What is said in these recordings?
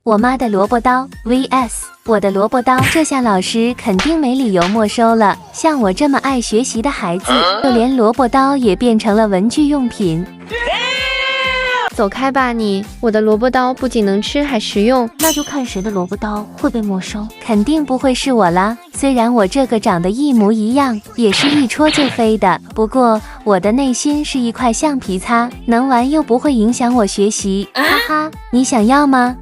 我妈的萝卜刀 vs 我的萝卜刀，这下老师肯定没理由没收了。像我这么爱学习的孩子，就连萝卜刀也变成了文具用品。走开吧你！我的萝卜刀不仅能吃还实用。那就看谁的萝卜刀会被没收，肯定不会是我啦。虽然我这个长得一模一样，也是一戳就飞的，不过我的内心是一块橡皮擦，能玩又不会影响我学习，哈哈。你想要吗？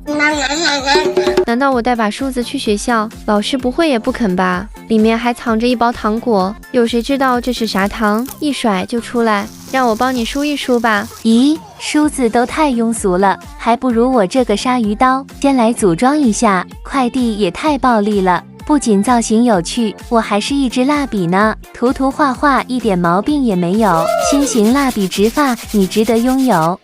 难道我带把梳子去学校，老师不会也不肯吧？里面还藏着一包糖果，有谁知道这是啥糖？一甩就出来，让我帮你梳一梳吧。咦，梳子都太庸俗了，还不如我这个鲨鱼刀。先来组装一下，快递也太暴力了。不仅造型有趣，我还是一支蜡笔呢，涂涂画画一点毛病也没有。新型蜡笔直发，你值得拥有。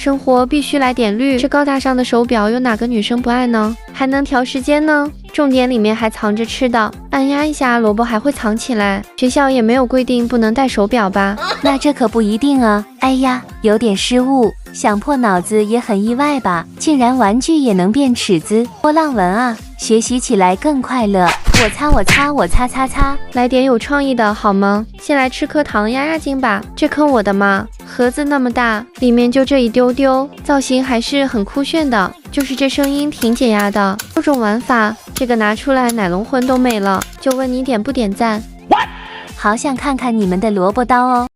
生活必须来点绿，这高大上的手表有哪个女生不爱呢？还能调时间呢，重点里面还藏着吃的，按压一下萝卜还会藏起来。学校也没有规定不能戴手表吧？那这可不一定啊。哎呀，有点失误，想破脑子也很意外吧？竟然玩具也能变尺子，波浪纹啊，学习起来更快乐。我擦我擦我擦擦擦，来点有创意的好吗？先来吃颗糖压压惊吧。这颗我的吗？盒子那么大，里面就这一丢丢，造型还是很酷炫的，就是这声音挺解压的。多种玩法，这个拿出来奶龙魂都没了。就问你点不点赞？好想看看你们的萝卜刀哦。